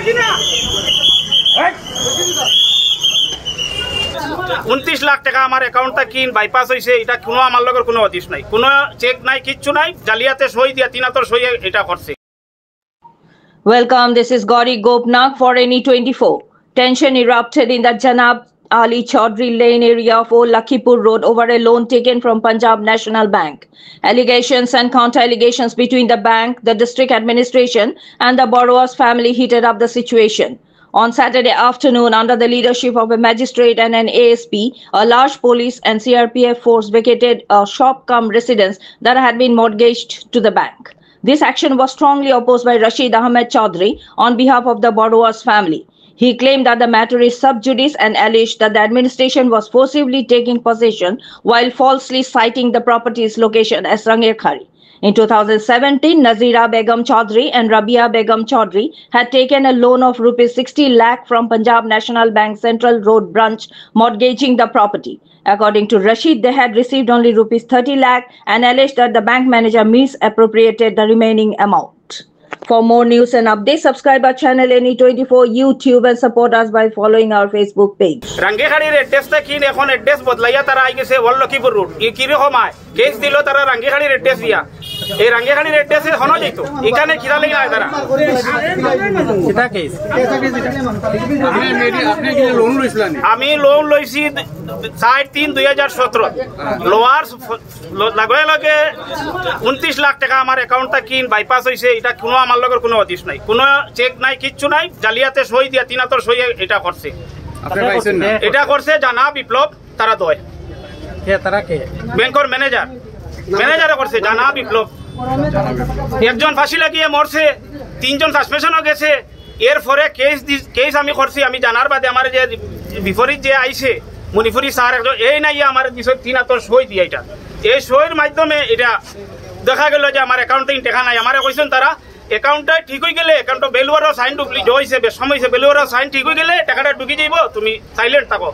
29 লাখ টাকা আমার অ্যাকাউন্টটা কিন বাইপাস হয়েছে, এটা কোনো আমার লগের কোনো অদিশ নাই, কোনো চেক নাই, কিচ্ছু নাই, জালিয়াতে সই দিয়া 3 হাতর সই এটা করছে। Welcome, this is Gauri Gopnath for NE24. Tension erupted in the Janab Ali Chaudhry Lane area of Old Lakhipur Road over a loan taken from Punjab National Bank. Allegations and counter-allegations between the bank, the district administration and the borrower's family heated up the situation. On Saturday afternoon, under the leadership of a magistrate and an ASP, a large police and CRPF force vacated a shop-cum residence that had been mortgaged to the bank. This action was strongly opposed by Rashid Ahmed Chaudhry on behalf of the borrower's family. He claimed that the matter is sub judice and alleged that the administration was forcibly taking possession while falsely citing the property's location as Rangekhari. In 2017, Nazira Begum Chaudhry and Rabia Begum Chaudhry had taken a loan of rupees 60 lakh from Punjab National Bank Central Road branch, mortgaging the property. According to Rashid, they had received only rupees 30 lakh and alleged that the bank manager misappropriated the remaining amount. For more news and updates, subscribe our channel NE24 YouTube and support us by following our Facebook page. রাঙ্গিহাড়ির অ্যাড্রেসটা কি এখন address বদলাইয়া তারা I গেছে old Lakshmipur road. এই কি রকম হয় case দিল তারা রাঙ্গিহাড়ির অ্যাড্রেস দিয়া, এই রাঙ্গিহাড়ির অ্যাড্রেসে হনো যেত এখানে খিরা লাগি না তারা কিটা কেস আপনি কি লোন লইছিলেন? আমি লোন লইছি 4/3/2017 লোয়ার লাগে লাগে 29 লাখ টাকা আমার অ্যাকাউন্টটা কিন বাইপাস হয়েছে, এটা কোনো আমার লগের কোনো অদিশ নাই, কোনো চেক নাই, কিচ্ছু নাই, জালিয়াতে সই দিয়া 3 হাতর সই এটা করছে। এটা করছে জানা বিপ্লব তারা দয় ব্যাংকের ম্যানেজারে করছে জানা বিপ্লব। একজন ফাঁসি লাগিয়ে মরছে, 3 জন সাসপেনশনও গেছে। এরপরে কেস আমি করছি, আমি জানার বাদে আমার যে বিপরীত যে আইছে মণিপুরি স্যার একজন এই নাই আমার 3 হাতর সই দিয়ে, এটা এই সইয়ের মাধ্যমে এটা দেখা গেল যে আমার অ্যাকাউন্টে টাকা নাই। আমার কইছেন তারা অ্যাকাউন্টটা ঠিক হয়ে গেলে অ্যাকাউন্ট বেলুয়ারও সাইন ঢুকলি হয়েছে বেশ সময় হয়েছে, বেলুয়ারও সাইন ঠিক হয়ে গেলে টাকাটা ঢুকে যাইব, তুমি সাইলেন্ট থাকো।